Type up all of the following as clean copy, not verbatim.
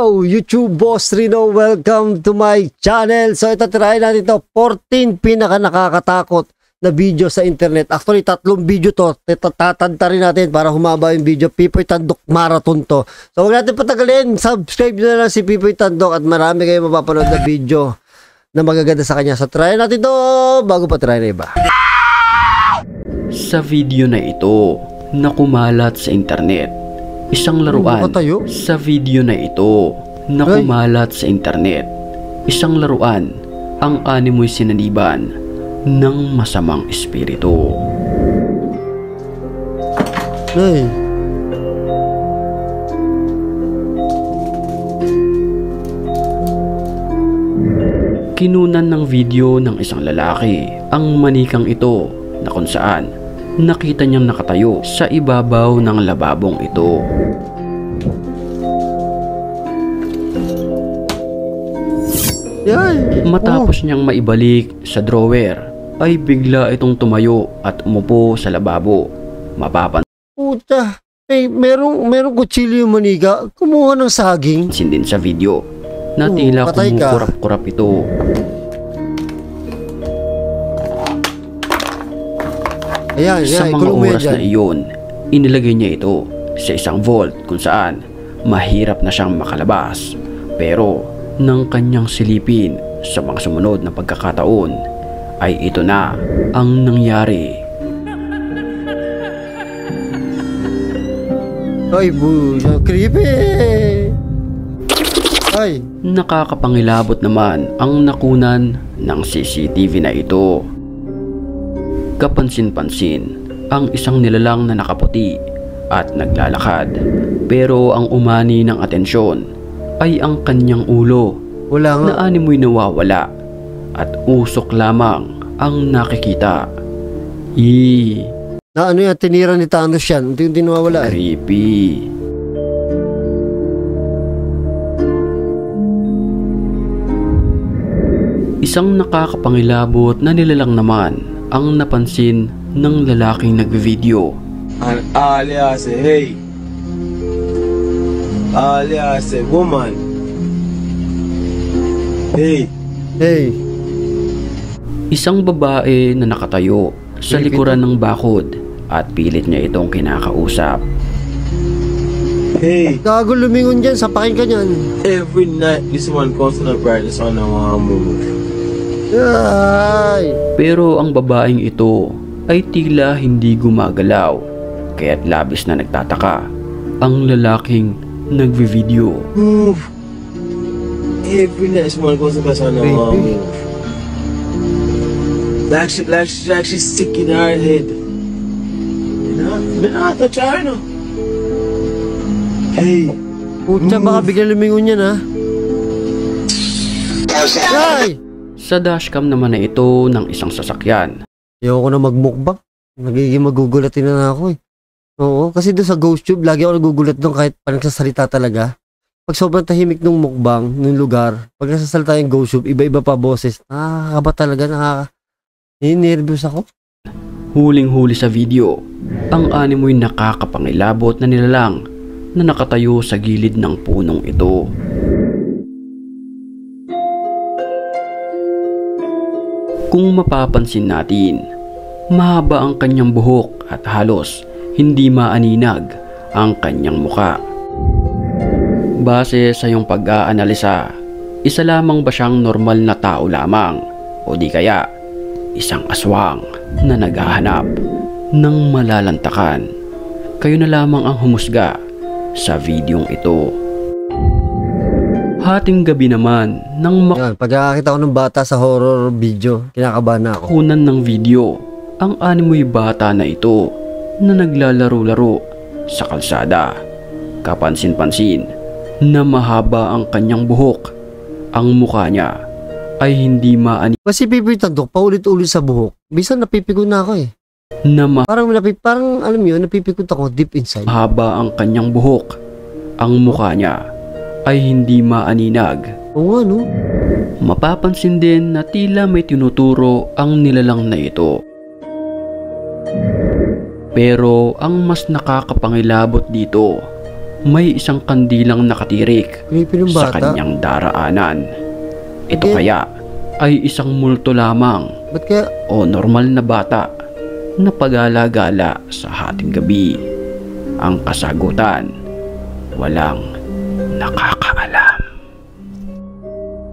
Yo, YouTube Boss Rino, welcome to my channel. So ito, try natin ito, 14 pinaka nakakatakot na video sa internet. Actually, 3 video to, tatanta rin natin para humaba yung video. Pipoy Tandok Marathon to. So huwag natin patagalin, subscribe nyo na lang si Pipoy Tandok at marami kayo mapapanood na video na magaganda sa kanya. So try natin to bago pa try na iba. Sa video na ito na kumalat sa internet, isang laruan. Sa video na ito na kumalat sa internet, isang laruan ang animoy sinaniban ng masamang espiritu. Kinunan ng video ng isang lalaki ang manikang ito na kung saan nakita niyang nakatayo sa ibabaw ng lababong ito. Matapos niyang maibalik sa drawer, ay bigla itong tumayo at umupo sa lababo. Puta, merong kutsilyo yung manika. Kumuha ng saging. Din sa video na tila kumukurap-kurap ito. Sa mga oras na iyon, inilagay niya ito sa isang vault kung saan mahirap na siyang makalabas. Pero nang kanyang silipin sa mga sumunod na pagkakataon, ay ito na ang nangyari. Ay, creepy! Ay! Nakakapangilabot naman ang nakunan ng CCTV na ito. Kapansin-pansin ang isang nilalang na nakaputi at naglalakad, pero ang umani ng atensyon ay ang kanyang ulo na animoy nawawala at usok lamang ang nakikita. Na ano yan, tinira ni Thanos yan, hindi nawawala. Creepy. Isang nakakapangilabot na nilalang naman ang napansin ng lalaking nagvideo. Alias hey. Alias woman. Hey. Isang babae na nakatayo sa likuran ng bakod at pilit niya itong kinakausap. Hey. Gago, lumingon dyan, sapakin ka dyan. Every night this one comes to the brightest on the move. Pero ang babaeng ito ay tila hindi gumagalaw, kaya't labis na nagtataka ang lalaking nagvi-video. Move. Every night someone goes to the on the move. Like she's sick in her head. Minata China. Hey. Puta, baka bigla lumingon yan, ha? Ay! Sa dashcam naman na ito ng isang sasakyan. Ayoko na magmukbang. Nagiging magugulatin na ako eh. Oo, kasi doon sa GhostTube, lagi ako nagugulat doon kahit pa nagsasalita talaga. Pag sobrang tahimik nung mukbang, nung lugar, pag nagsasalita yung GhostTube, iba-iba pa boses. Nakakaba talaga, nervous ako. Huling-huli sa video, ang animoy nakakapangilabot na nilalang na nakatayo sa gilid ng punong ito. Kung mapapansin natin, mahaba ang kanyang buhok at halos hindi maaninag ang kanyang muka. Base sa iyong pag-aanalisa, isa lamang ba siyang normal na tao lamang o di kaya isang aswang na naghahanap ng malalantakan? Kayo na lamang ang humusga sa videong ito. Hating gabi naman nang pagkakakita ko ng bata sa horror video, kinakabahan na ako. Kunan ng video ang animoy bata na ito na naglalaro-laro sa kalsada. Kapansin-pansin na mahaba ang kanyang buhok. Ang mukha niya ay hindi Kasi Pipoy Tandok, paulit-ulit sa buhok. Bisan napipikon na ako eh. Parang alam mo yun, napipikot ako deep inside. Mahaba ang kanyang buhok. Ang mukha niya ay hindi maaninag. Oo nga, no? Mapapansin din na tila may tinuturo ang nilalang na ito. Pero ang mas nakakapangilabot dito may isang kandilang nakatirik Creepy ng sa bata. kanyang daraanan. Ito Okay. kaya ay isang multo lamang Ba't kaya? o normal na bata na pagala-gala sa hating gabi? Ang kasagutan, walang nakakaalam.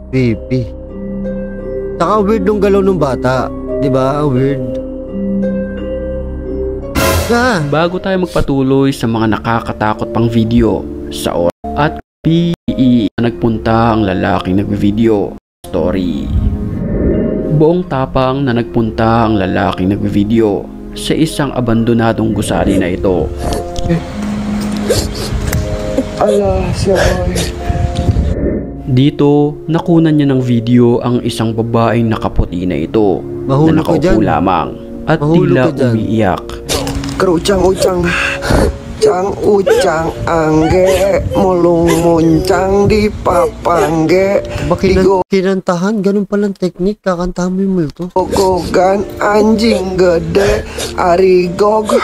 Creepy. Saka weird nung galaw ng bata. Diba? Weird. Bago tayo magpatuloy sa mga nakakatakot pang video sa oras at PE na nagpunta ang lalaking nagvi-video story. Buong tapang na nagpunta ang lalaking nagvi-video sa isang abandonadong gusali na ito. Allah, siya boy. Dito, nakunan niya ng video ang isang babaeng nakaputi na ito Mahulog na ka nakaupo dyan. lamang at Mahulog tila ka dyan. umiiyak. Kerucang-ucang, cang-ucang, angge, mulung muncang di papangge, Kinantahan, ganun palang teknik, kakantahan mo yung multo. gogan anjing gede, arigog.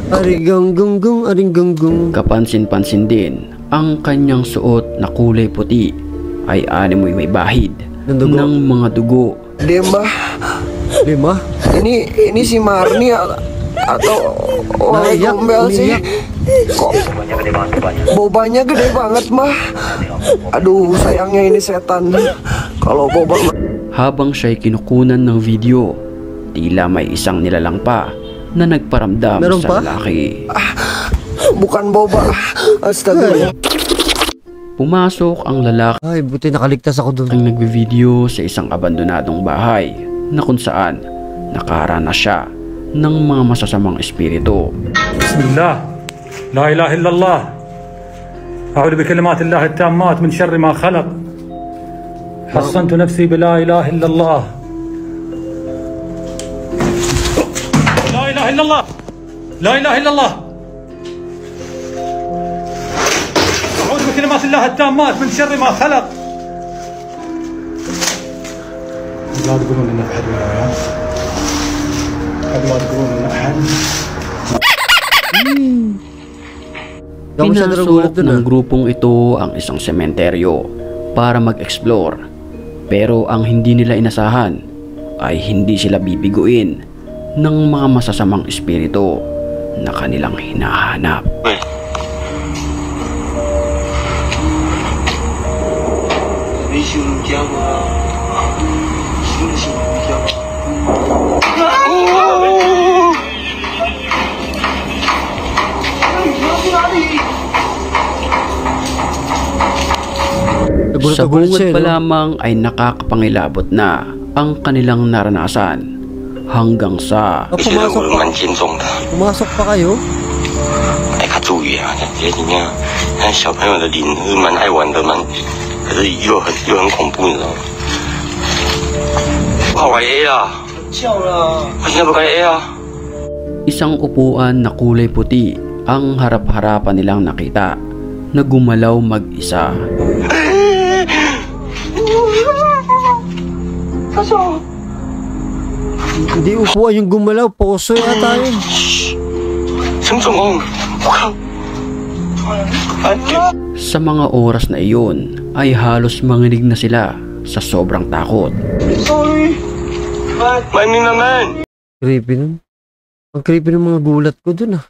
Aring ganggung, aring ganggung. Kapansin-pansin din ang kanyang suot na kulay puti ay animoy may bahid Ng dugo. ng mga dugo. Demba, 5. ini si Marni atau orang Naiyak, gombel sih? umiyak. Kok bobanya gede banget mah? Aduh, sayangnya ini setan. Kalau boba Habang siya'y kinukunan ng video, tila may isang nilalang pa na nagparamdam Meron sa pa? lalaki. bukan boba. Astaga. Pumasok ang lalaking Ay, buti nakaligtas ako dun. nagvi-video sa isang abandonadong bahay na kung saan nakaranas siya ng mga masasamang espiritu. بسم الله لا إله إلا الله أعوذ بكلمات الله التامات من شر ما خلق حصنت نفسي بلا إله إلا الله لا إله إلا الله لا إله إلا الله أعوذ بكلمات الله التامات من شر ما خلق لا تقولون إن أحد ولا لا تقولون إن أحد Ako siya nagulat Pinasok dun ng ah. grupong ito ang isang sementeryo para mag-explore. Pero ang hindi nila inasahan ay hindi sila bibiguin ng mga masasamang espiritu na kanilang hinahanap. Sa Nagulat bungad siya, pa no? lamang ay nakakapangilabot na ang kanilang naranasan hanggang sa Ah, pumasok pa. 严重的， Pumasok pa kayo? 哎，他注意啊，这里面看小朋友的灵是蛮爱玩的，可是又很恐怖，你知道吗？跑来 A 啊，叫了。我现在不该 A 啊。 isang upuan na kulay puti ang harap-harapan nilang nakita na gumalaw mag-isa. Hindi upuan yung gumalaw, poso yata yun. 陈总哦，我靠！安静。 Sa mga oras na iyon ay halos manginig na sila sa sobrang takot. Sorry. 外面慢慢。 Creepy nun. Ang creepy ng mga gulat ko dun ah.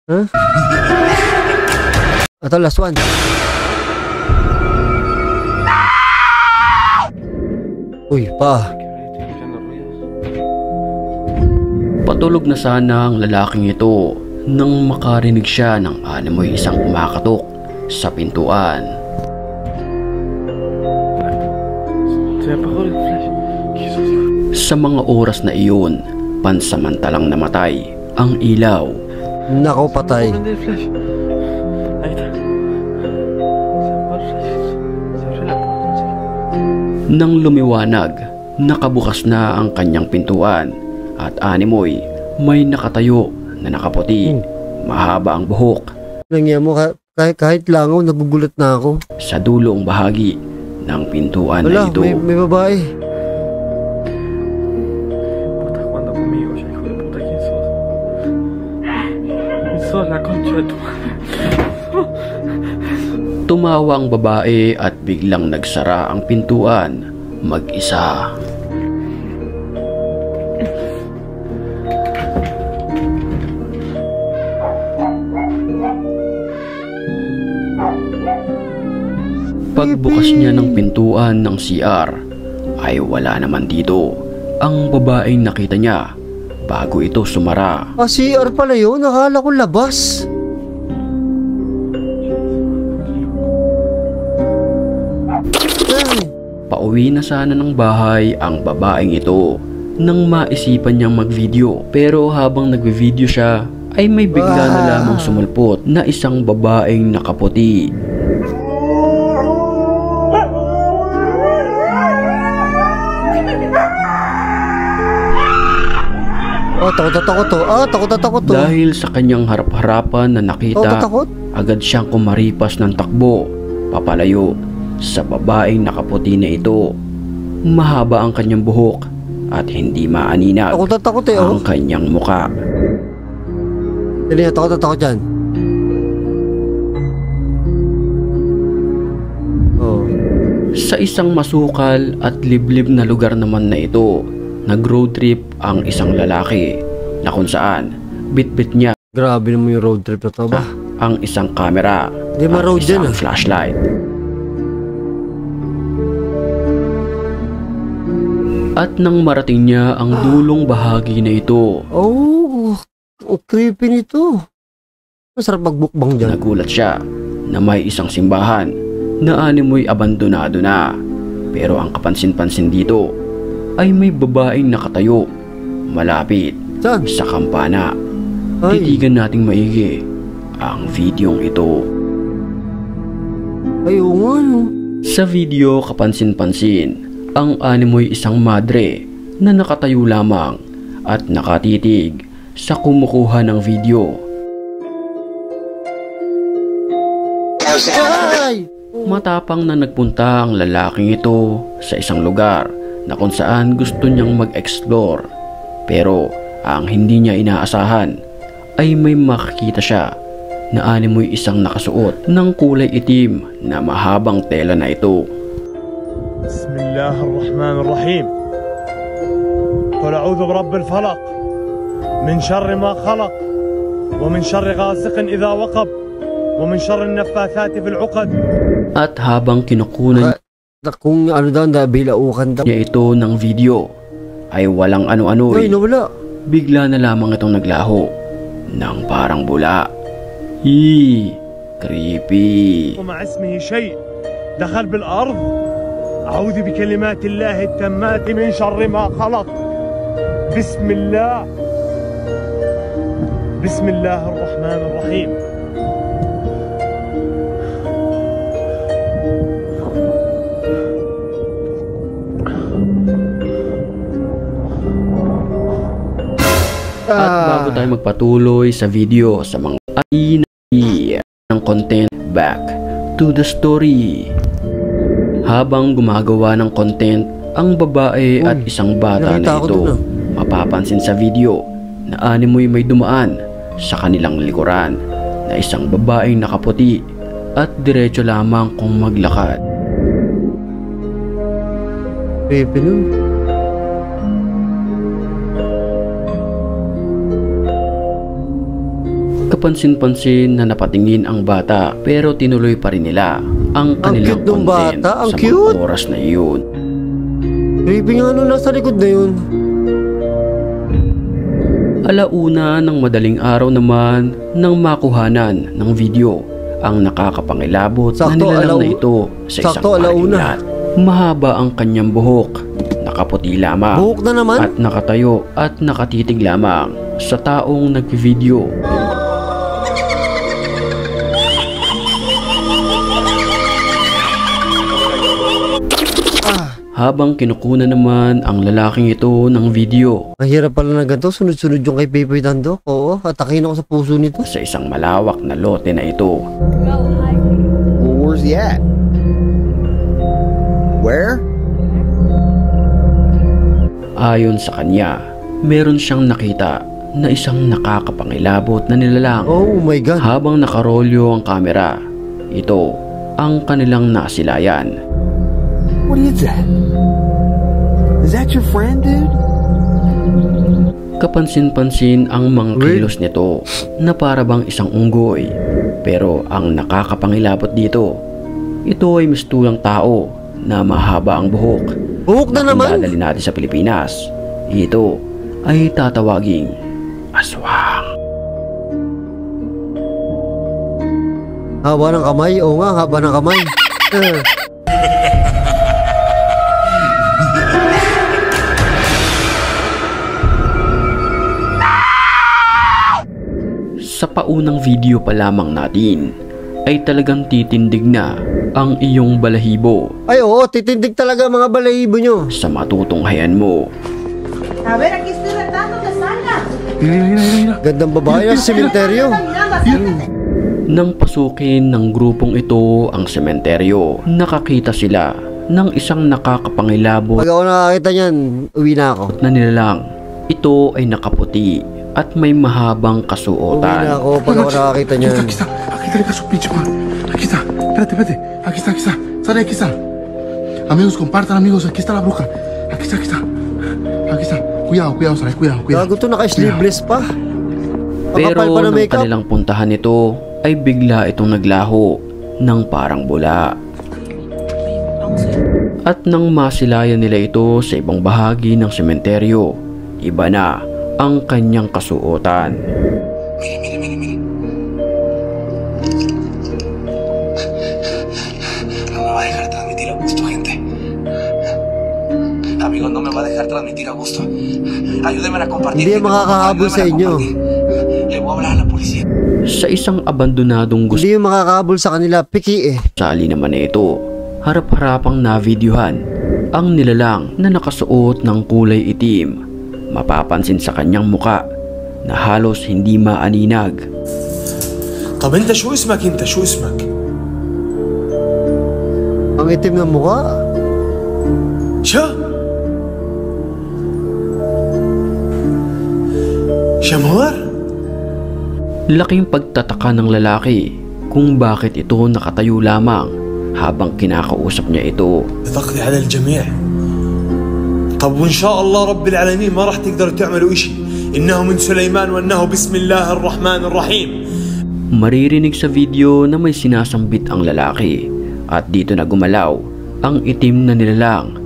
Ha? Ito, last one. Uy, pa. Patulog na sana ang lalaking ito nang makarinig siya ng animoy isang kumakatok sa pintuan. Sa mga oras na iyon, pansamantalang namatay ang ilaw. Nako, patay. Nang lumiwanag, nakabukas na ang kanyang pintuan at animoy may nakatayo na nakaputi, mahaba ang buhok. Nangyay mo, kahit langaw, nagugulat na ako. Sa dulong bahagi ng pintuan Wala, na ito. may babae. Puta, jugando conmigo, ya hijo de puta, ¿quién sos? ¿Quién sos la concha de tu madre? Tumawa ang babae at biglang nagsara ang pintuan mag-isa. Pagbukas niya ng pintuan ng CR ay wala naman dito ang babaeng nakita niya bago ito sumara. CR pala yun, nakala ko labas. Pauwi na sana ng bahay ang babaeng ito nang maisipan niyang mag-video, pero habang nagvi-video siya ay may bigla na lamang sumulpot na isang babaeng nakaputi. Takot to. Dahil sa kanyang harap-harapan na nakita, agad siyang kumaripas ng takbo papalayo sa babaeng nakaputi na ito. Mahaba ang kanyang buhok at hindi maaninag ang kanyang muka. Takot dyan. Sa isang masukal at liblib na lugar naman na ito, nag-road trip ang isang lalaki na kung saan bit-bit niya. Grabe naman yung road trip na to ba? Ang isang camera at isang flashlight. At nang marating niya ang dulong bahagi na ito, creepy nito. Masarap magbukbang dyan. Nagulat siya na may isang simbahan na animoy abandonado na. Pero ang kapansin-pansin dito ay may babaeng nakatayo malapit sa kampana. Titigan nating maigi ang videong ito. Sa video, kapansin-pansin, ang animoy isang madre na nakatayo lamang at nakatitig sa kumukuha ng video. Matapang na nagpunta ang lalaking ito sa isang lugar na kung saan gusto niyang mag-explore. Pero ang hindi niya inaasahan ay may makikita siya na animoy isang nakasuot ng kulay itim na mahabang tela na ito. Bismillahirrahmanirrahim. Qul a'udhu birabbil falaq min sharri ma khalaq wa min sharri ghasiqin idha waqab wa min sharri an-naffathati fil 'uqad. At habang kinukunan kung ano daw nabilaukan niya ito ng video ay walang ano-ano bigla na lamang itong naglaho ng parang bula. Creepy. ومع اسمه شيء دخل بالأرض أعوذ بكلمات الله التامات من شر ما خلق بسم الله الرحمن الرحيم. At bago tayo magpatuloy sa video sa mga ng content, back to the story. Habang gumagawa ng content ang babae at isang bata na ito, mapapansin sa video na animoy may dumaan sa kanilang likuran na isang babaeng nakaputi at diretso lamang kung maglakad. Kapansin-pansin na napatingin ang bata pero tinuloy pa rin nila ang kanilang content sa mga oras na iyon. Creepy nga nasa likod na yun. Alauna ng madaling araw naman nang makuhanan ng video ang nakakapangilabot na nilalang na ito sa isang parking lot. Mahaba ang kanyang buhok, nakaputi lamang at nakatayo at nakatitig lamang sa taong nag-video. Habang kinukunan naman ang lalaking ito ng video. Mahirap pala na ganito, sunod-sunod yung kay Pepe Tando. Oo, atakin ako sa puso nito. Sa isang malawak na lote na ito. Where's he at? Where? Ayon sa kanya, meron siyang nakita na isang nakakapangilabot na nilalang. Oh my God. Habang nakarolyo ang kamera, ito ang kanilang nasilayan. What is that? Is that your friend, dude? Kapansin-pansin ang mga kilos nito na para bang isang unggoy. Pero ang nakakapangilabot dito, ito ay mistulang tao na mahaba ang buhok. Buhok na naman? Kung dadali natin sa Pilipinas, ito ay tatawaging aswang. Haba ng kamay? Oo nga, haba ng kamay. Sa paunang video pa lamang natin ay talagang titindig na ang iyong balahibo. Ay oo, titindig talaga mga balahibo nyo. Sa matutunghayan mo. A ver, aquí estoy retando la sala. Gandang babae na sa sementeryo. Nang pasukin ng grupong ito ang sementeryo, nakakita sila ng isang nakakapangilabot Pag ako nakakita niyan, uwi na ako. na nilalang. Ito ay nakaputi at may mahabang Uwi na kasuotan. ako pag ako nakakita niyan. Aquí está su pinche madre. Aquí está. Espérate. Aquí está. Sale, aquí está. Amigos, compartan, amigos. Aquí está la bruja. Aquí está. Cuidado, sale, cuidado. Gago to, naka-sleeveless pa. Pero Makapal pa na nang makeup. kanilang puntahan nito ay bigla itong naglaho ng parang bula. At nang masilayan nila ito sa ibang bahagi ng sementeryo, iba na ang kanyang kasuotan. Mire. No me va a dejar transmitir a gusto, gente. Amigos, no me va a dejar transmitir a gusto. Ayúdenme a compartir. Hindi makakahabol sa inyo. Le voy a hablar a la policía. Sa isang abandonadong Hindi yung makakahabol sa kanila, piki eh. gusali naman na ito, harap-harapang navideohan ang nilalang na nakasuot ng kulay itim. Mapapansin sa kanyang muka na halos hindi maaninag. طب انت شو اسمك شو اسمك؟ Ang itim ng mukha. Shamor? Laking pagtataka ng lalaki kung bakit ito nakatayo lamang habang kinakausap niya ito. تقضي على الجميع. طب وإن شاء الله رب العالمين ما راح تقدروا تعملوا إشي. إنه من سليمان وإنه بسم الله الرحمن الرحيم. Maririnig sa video na may sinasambit ang lalaki at dito na gumalaw ang itim na nilalang.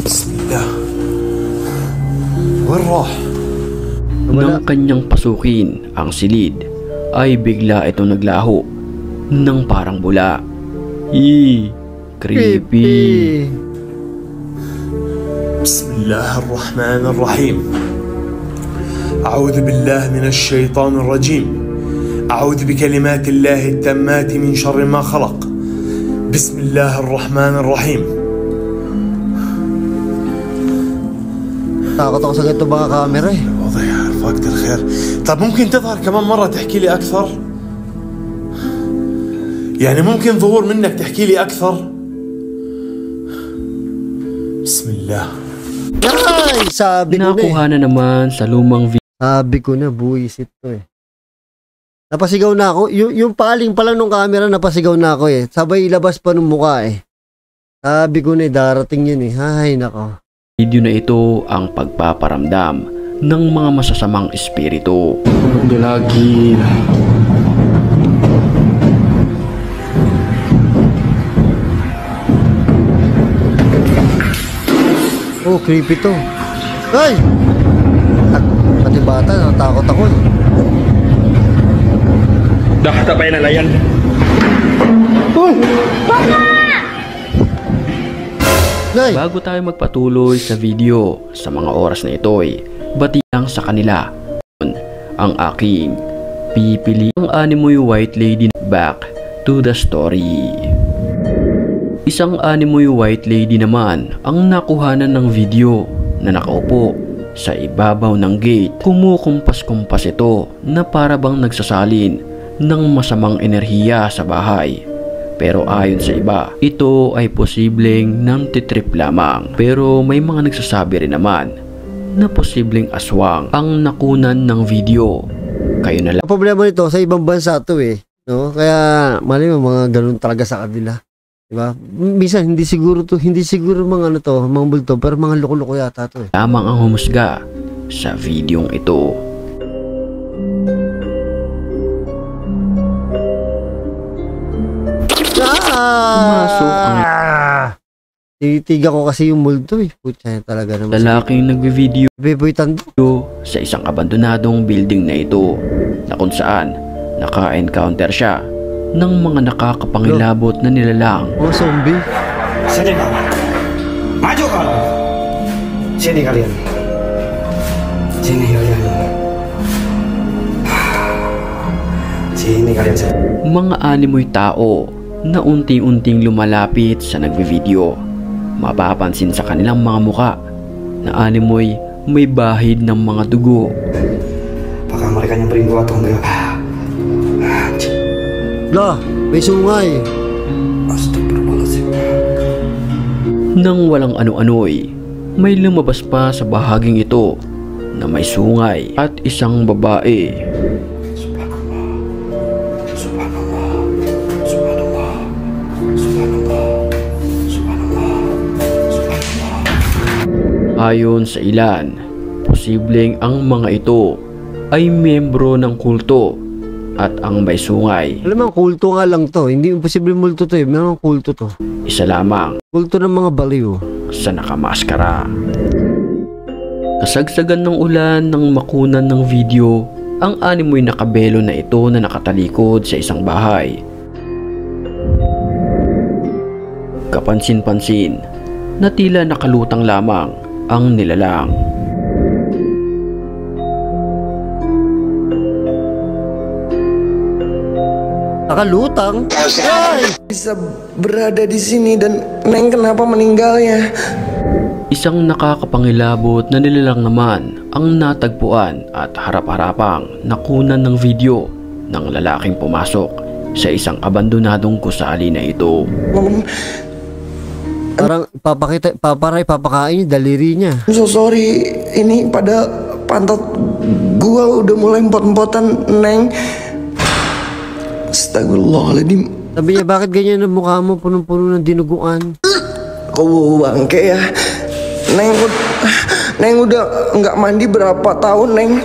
بسم الله. وين راح؟ Nang kanyang pasukin ang silid ay bigla itong naglaho ng parang bula. Creepy. بسم الله الرحمن الرحيم. أعوذ بالله من الشيطان الرجيم. أعوذ بكلمات الله التامات من شر ما خلق. بسم الله الرحمن الرحيم. Takot ako sa ganito mga camera eh. والله يعرف وقت الخير. طب ممكن تظهر كمان مرة تحكي لي أكثر؟ يعني ممكن ظهور منك تحكي لي أكثر؟ بسم الله. Ay, sabi ko na eh. Nakuha na naman sa lumang video. Sabi ko na, buwisit to eh. Napasigaw na ako. Yung paling pa lang nung camera, napasigaw na ako eh. Sabay ilabas pa nung mukha eh. Sabi ko na eh, darating yun eh. Ay, nako. Video na ito ang pagpaparamdam ng mga masasamang espiritu. Oh, creepy to. Ay! Pati bata, natakot ako eh. Dapat tapayin na layan. Nay! Bago tayo magpatuloy sa video sa mga oras na ito ay bati lang sa kanila ang aking pipili ang Animoy White Lady. Back to the story. Isang Animoy White Lady naman ang nakuhanan ng video na nakaupo sa ibabaw ng gate. Kumukumpas-kumpas ito na para bang nagsasalin ng masamang enerhiya sa bahay. Pero ayon sa iba, ito ay posibleng nantitrip lamang. Pero may mga nagsasabi rin naman na posibleng aswang ang nakunan ng video. kayo na lang. Ang problema nito, sa ibang bansa to eh. No? Kaya, mali mo, mga ganun talaga sa kanila. Diba? Minsan, hindi siguro mga ano to, mga multo, pero mga loko-loko yata to eh. Lamang ang humusga sa videong ito. Pumasok ang tinitiga ko kasi yung multo eh. Putya talaga naman. lalaking nagbe-video Beboy Tando. sa isang abandonadong building na ito na kung saan naka-encounter siya ng mga nakakapangilabot na nilalang. Mga zombie. Sini kamu. Maju kamu. Sini kalian. Sini kalian. Sini kalian. Mga animoy tao na unti-unting lumalapit sa nagbe-video. Mapapansin sa kanilang mga muka na animoy may bahid ng mga dugo. Apakah mereka nyamperin gua atau enggak? Lah, may sungay. Astagfirullahaladzim. Nang walang ano-ano'y, may lumabas pa sa bahaging ito na may sungay at isang babae. Ayon sa ilan, posibleng ang mga ito ay miyembro ng kulto at ang may sungay. Alam mo, kulto nga lang to. Hindi imposible multo to eh. Meron kulto to. Isa lamang Kulto ng mga baliw. sa nakamaskara. Kasagsagan ng ulan ng makunan ng video, ang animoy nakabelo na ito na nakatalikod sa isang bahay. Kapansin-pansin na tila nakalutang lamang ang nilalang. Nakalutang? Ay! Bisa berada di sini dan Neng kenapa meninggalnya? Isang nakakapangilabot na nilalang naman ang natagpuan at harap-harapang nakunan ng video ng lalaking pumasok sa isang abandonadong gusali na ito. Parang papakain yung daliri niya. I'm so sorry, ini pada pantat gua udah mulai empot-empotan, Neng. Astagfirullahaladzim. Sabi niya, bakit ganyan ang mukha mo, punong-puno ng dinuguan? Kau bangke ya. Neng udah nggak mandi berapa tahun, Neng?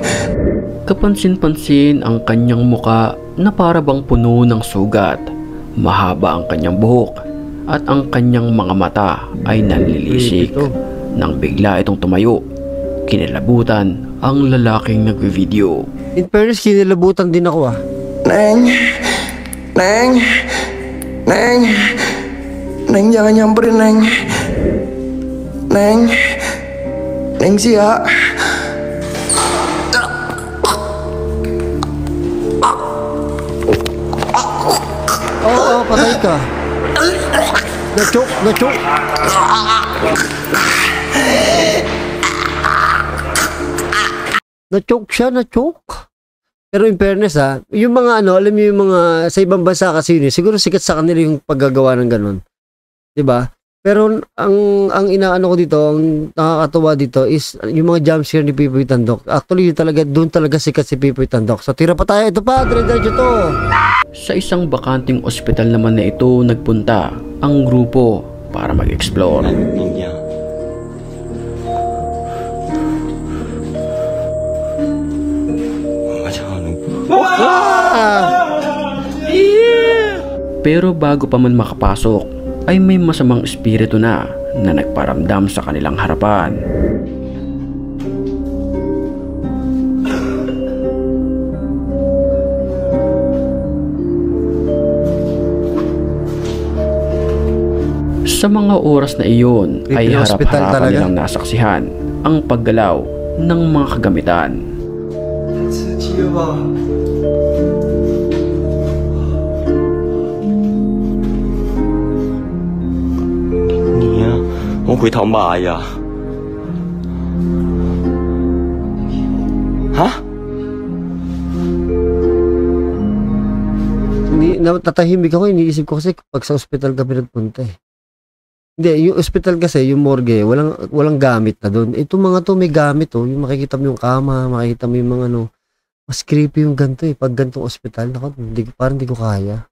Kapansin-pansin ang kanyang muka na para bang puno ng sugat. Mahaba ang kanyang buhok at ang kanyang mga mata ay nanlilisik. Nang bigla itong tumayo, kinilabutan ang lalaking nagve-video. In fairness, kinilabutan din ako ah. Neng jangan nyamperin, Neng. Neng siya. Oo, patay ka. Na-choke. Na-choke siya. Pero in fairness yung mga alam mo yung mga sa ibang bansa kasi yun, siguro sikat sa kanila yung paggagawa ng ganun. 'Di ba? Pero ang inaano ko dito, ang nakakatuwa dito is yung mga jump scare ni Pipoy Tandok. Actually, doon talaga sikat si Pipoy Tandok. So tira pa tayo, ito pa, diretso to. Sa isang bakanting ospital naman na ito nagpunta ang grupo para mag-explore. Pero bago pa man makapasok, ay may masamang espiritu na nagparamdam sa kanilang harapan. Sa mga oras na iyon ay harap-harapan nilang nasaksihan ang paggalaw ng mga kagamitan. Tatahimik ako, iniisip ko kasi pag sa ospital ka pinagpunta eh. Hindi, yung ospital kasi, yung morgue, walang gamit na doon. Ito mga to may gamit yung makikita mo yung kama, makikita mo yung mga Mas creepy yung ganito eh. Pag ganitong ospital, parang hindi ko kaya.